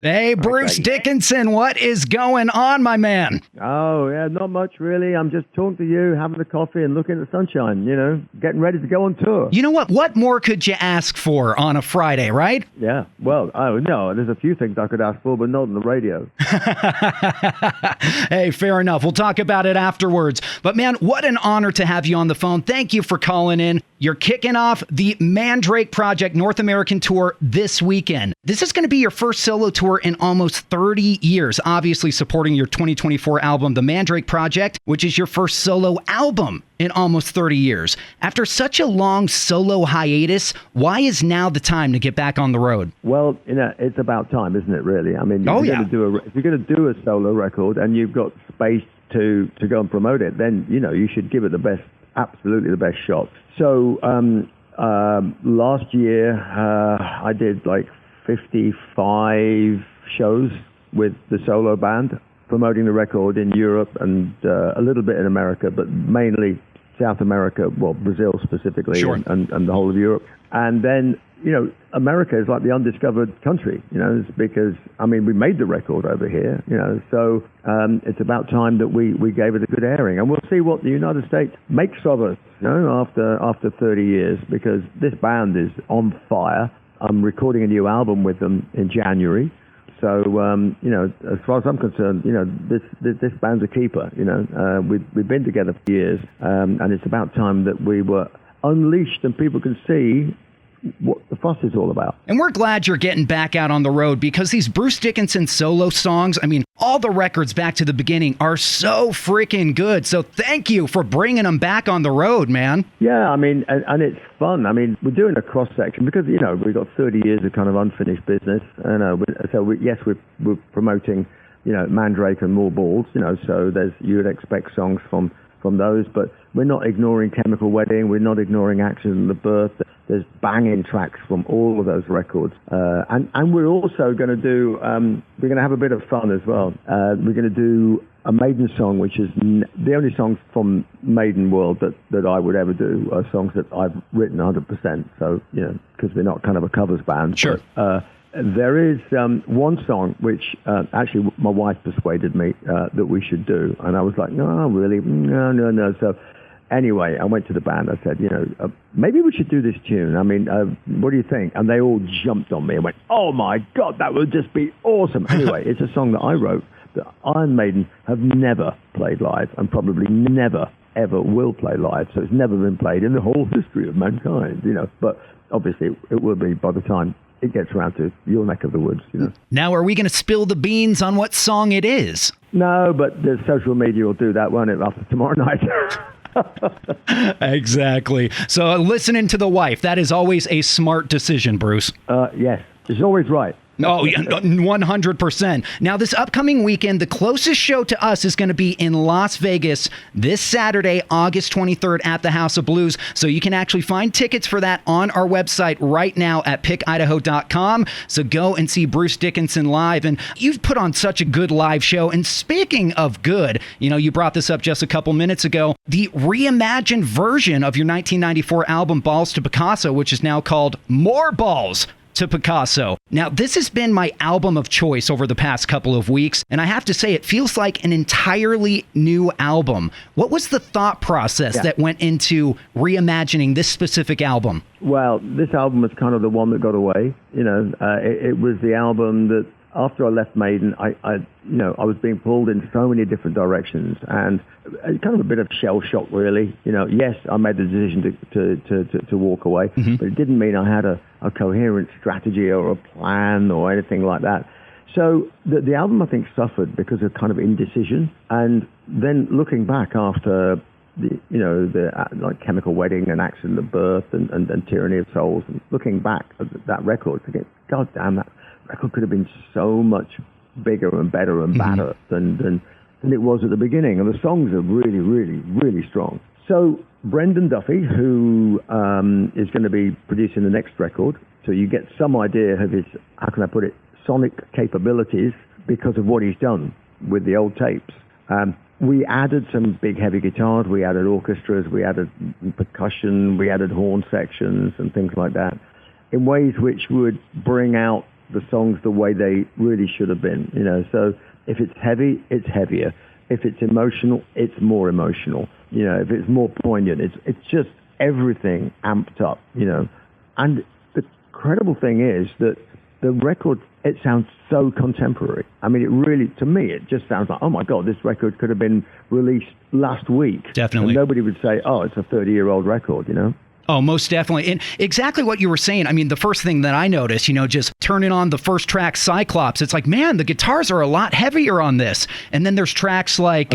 Hey, Bruce Dickinson, what is going on, my man? Oh, yeah, not much really. I'm just talking to you, having a coffee and looking at the sunshine, getting ready to go on tour. You know what? What more could you ask for on a Friday, right? Yeah, well, no, there's a few things I could ask for, but not on the radio. Hey, fair enough. We'll talk about it afterwards. But man, what an honor to have you on the phone. Thank you for calling in. You're kicking off the Mandrake Project North American Tour this weekend. This is going to be your first solo tour in almost 30 years, obviously supporting your 2024 album, The Mandrake Project, which is your first solo album in almost 30 years. After such a long solo hiatus, why is now the time to get back on the road? Well, it's about time, isn't it, really? I mean, if you're going to do a solo record and you've got space to go and promote it, then, you should give it absolutely the best shot. So last year, I did like 55 shows with the solo band, promoting the record in Europe and a little bit in America, but mainly South America, well, Brazil specifically, sure. and the whole of Europe. And then, America is like the undiscovered country, it's because, we made the record over here, so it's about time that we gave it a good airing. And we'll see what the United States makes of us, after 30 years, because this band is on fire. I'm recording a new album with them in January. So, as far as I'm concerned, this band's a keeper, We've been together for years, and it's about time that we were unleashed and people can see what the fuss is all about. And we're glad you're getting back out on the road, because these Bruce Dickinson solo songs, all the records back to the beginning are so freaking good. So thank you for bringing them back on the road, man. Yeah, and it's fun. We're doing a cross section because, we've got 30 years of kind of unfinished business. We're promoting, Mandrake and More Balls, so you would expect songs from those, but we're not ignoring Chemical Wedding, we're not ignoring Accident at Birth. There's banging tracks from all of those records. And we're also going to do, we're going to have a bit of fun as well. We're going to do a Maiden song, which is the only song from Maiden world that I would ever do, are songs that I've written 100%. So, because we're not kind of a covers band. Sure. But, there is one song which actually my wife persuaded me that we should do. And I was like, no, really? No. So anyway, I went to the band. I said, maybe we should do this tune. What do you think? And they all jumped on me and went, oh, my God, that would just be awesome. Anyway, it's a song that I wrote that Iron Maiden have never played live and probably never, ever will play live. So it's never been played in the whole history of mankind, But obviously it will be by the time it gets around to your neck of the woods, Now, are we going to spill the beans on what song it is? No, but the social media will do that, won't it, after tomorrow night? Exactly. So listening to the wife, that is always a smart decision, Bruce. Yes, it's always right. Oh, 100%. Now, this upcoming weekend, the closest show to us is going to be in Las Vegas this Saturday, August 23rd at the House of Blues. So you can actually find tickets for that on our website right now at pickidaho.com. So go and see Bruce Dickinson live. And you've put on such a good live show. And speaking of good, you brought this up just a couple minutes ago, the reimagined version of your 1994 album, Balls to Picasso, which is now called More Balls to Picasso. Now, this has been my album of choice over the past couple of weeks, and I have to say it feels like an entirely new album. What was the thought process that went into reimagining this specific album? Well, this album was kind of the one that got away. It was the album that after I left Maiden, I was being pulled in so many different directions, and kind of a bit of shell shock, really. Yes, I made the decision to walk away, but it didn't mean I had a coherent strategy or a plan or anything like that. So the album, I think, suffered because of kind of indecision, and then looking back after like Chemical Wedding and Accident at Birth and Tyranny of Souls, and looking back at that record, thinking, God damn, that record could have been so much bigger and better and badder than it was at the beginning. And the songs are really, really, really strong. So Brendan Duffy, who is going to be producing the next record, so you get some idea of his, how can I put it, sonic capabilities because of what he's done with the old tapes. We added some big heavy guitars, we added orchestras, we added percussion, we added horn sections and things like that in ways which would bring out the songs the way they really should have been, you know. So if it's heavy, it's heavier. If it's emotional, it's more emotional. You know, if it's more poignant, it's just everything amped up, you know. And the incredible thing is that the record, it sounds so contemporary. I mean, it really, to me, it just sounds like, oh my God, this record could have been released last week. Definitely. And nobody would say, oh, it's a 30-year-old record, you know? Oh, most definitely. And exactly what you were saying. I mean, the first thing that I noticed, you know, just turning on the first track, Cyclops, it's like, man, the guitars are a lot heavier on this. And then there's tracks like,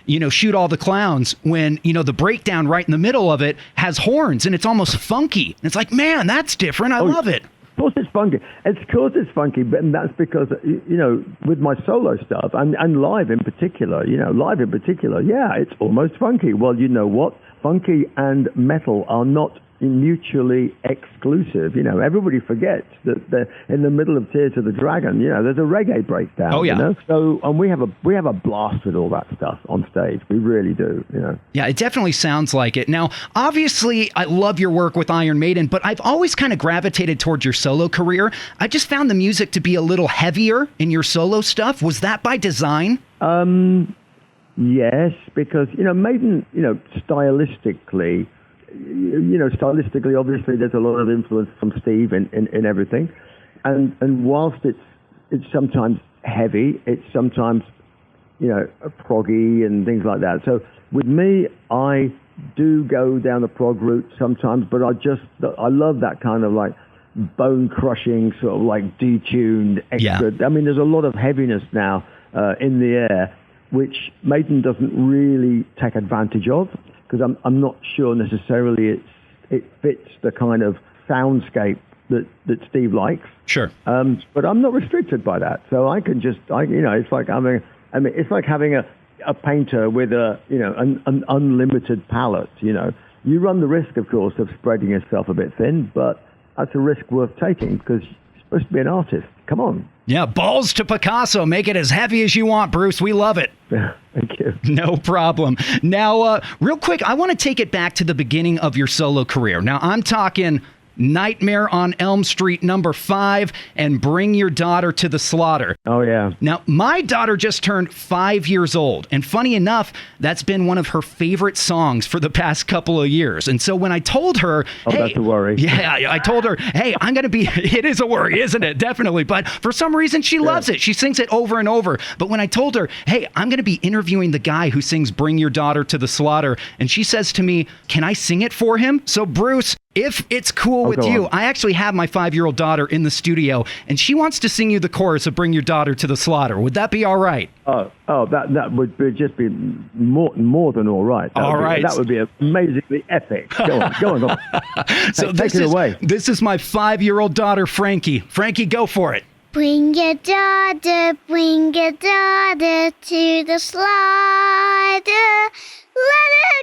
you know, Shoot All the Clowns, when, you know, the breakdown right in the middle of it has horns and it's almost funky. And it's like, man, that's different. I love it. Of course it's funky. It's funky, but that's because, you know, with my solo stuff and live in particular, yeah, it's almost funky. Well, you know what? Funky and metal are not mutually exclusive. You know, everybody forgets that they're in the middle of Tears of the Dragon. You know, there's a reggae breakdown. Oh yeah. You know? So, and we have a blast with all that stuff on stage. We really do. You know. Yeah, it definitely sounds like it. Now, obviously, I love your work with Iron Maiden, but I've always kind of gravitated towards your solo career. I just found the music to be a little heavier in your solo stuff. Was that by design? Yes, because, you know, Maiden, you know, stylistically, obviously there's a lot of influence from Steve in everything. And whilst it's sometimes heavy, it's sometimes, you know, proggy and things like that. So with me, I do go down the prog route sometimes, but I love that kind of like bone-crushing, sort of like detuned, extra. Yeah. I mean, there's a lot of heaviness now in the air, which Maiden doesn't really take advantage of, because I'm not sure necessarily it fits the kind of soundscape that Steve likes. Sure. But I'm not restricted by that, so I can just, you know, it's like it's like having a painter with an unlimited palette. You know, you run the risk, of course, of spreading yourself a bit thin, but that's a risk worth taking because you're supposed to be an artist. Come on. Yeah, balls to Picasso. Make it as heavy as you want, Bruce. We love it. Thank you. No problem. Now, real quick, I want to take it back to the beginning of your solo career. Now, I'm talking Nightmare on Elm Street #5 and Bring Your Daughter to the Slaughter. Oh, yeah. Now, my daughter just turned 5 years old. And funny enough, that's been one of her favorite songs for the past couple of years. And so when I told her, hey, that's a worry. Yeah, I told her, hey, I'm going to be, it is a worry, isn't it? Definitely. But for some reason, she loves it. She sings it over and over. But when I told her, hey, I'm going to be interviewing the guy who sings Bring Your Daughter to the Slaughter, and she says to me, can I sing it for him? So, Bruce, if it's cool with you, I actually have my 5-year-old daughter in the studio, and she wants to sing you the chorus of Bring Your Daughter to the Slaughter. Would that be all right? That would just be more than all right. That would be amazingly epic. Go on. So take it away. This is my 5-year-old daughter, Frankie. Frankie, go for it. Bring your daughter to the slaughter. Let her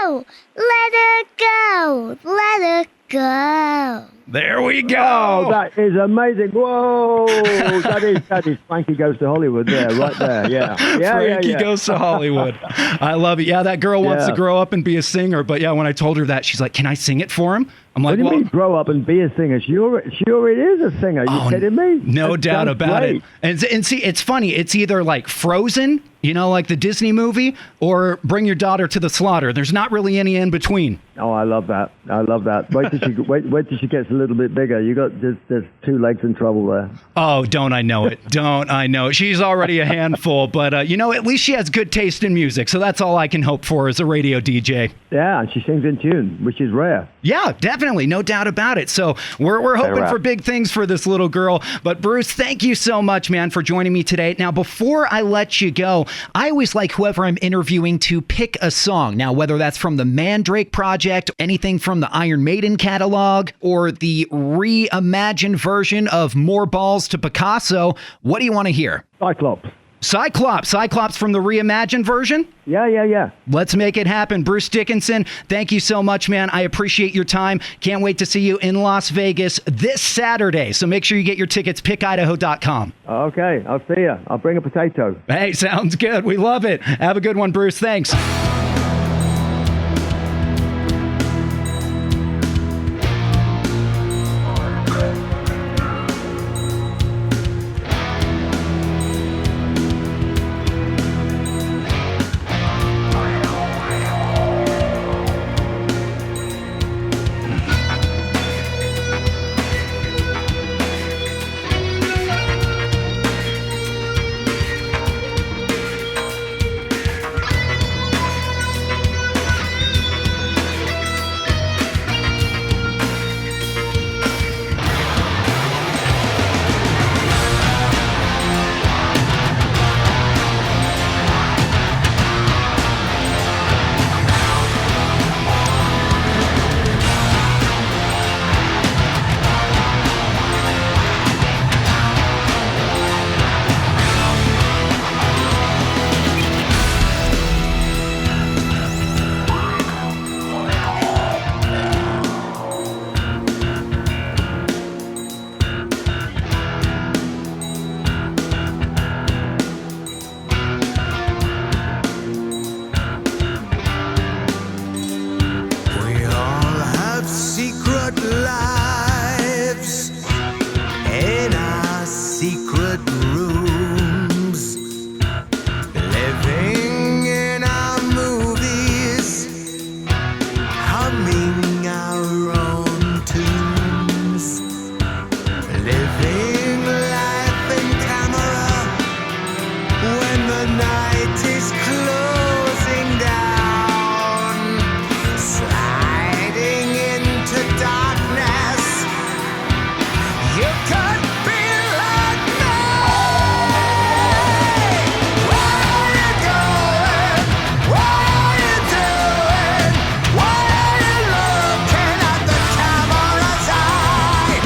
go, let her go, let her go. There we go. Oh, that is amazing. Whoa. that is Frankie Goes to Hollywood there, right there. Yeah. Frankie Goes to Hollywood. I love it. Yeah, that girl wants to grow up and be a singer. But yeah, when I told her that, she's like, can I sing it for him? I'm like, what do you mean grow up and be a singer? She already is a singer. Are you kidding me? No doubt about it. And see, it's funny. It's either like Frozen, you know, like the Disney movie, or Bring Your Daughter to the Slaughter. There's not really any in between. Oh, I love that. Wait till she gets a little bit bigger. There's 2 legs in trouble there. Oh, don't I know it? Don't I know it? She's already a handful, but you know, at least she has good taste in music. So that's all I can hope for as a radio DJ. Yeah, and she sings in tune, which is rare. Yeah, definitely. No doubt about it. So we're hoping for big things for this little girl. But Bruce, thank you so much, man, for joining me today. Now, before I let you go, I always like whoever I'm interviewing to pick a song. Now, whether that's from the Mandrake project, anything from the Iron Maiden catalog, or the reimagined version of More Balls to Picasso, what do you want to hear? Cyclops from the reimagined version? Yeah. Let's make it happen. Bruce Dickinson, thank you so much, man. I appreciate your time. Can't wait to see you in Las Vegas this Saturday. So make sure you get your tickets, pickidaho.com. Okay, I'll see you. I'll bring a potato. Hey, sounds good. We love it. Have a good one, Bruce. Thanks. rooms, living in our movies, humming our own tunes, living life in camera when the night is closing down, sliding into darkness. You could be like me. Where are you going? What are you doing? Why are you looking at the camera's eye?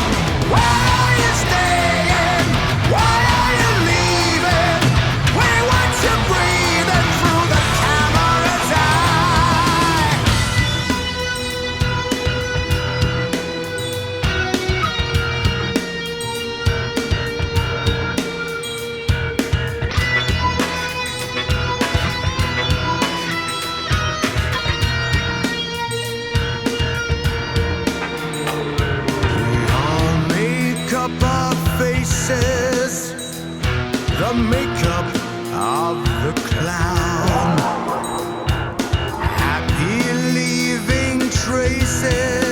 Where are you staying? Why are you leaving? We watch you breathing through the camera's eye. We all make up our faces, the makeup of the clown, happy leaving traces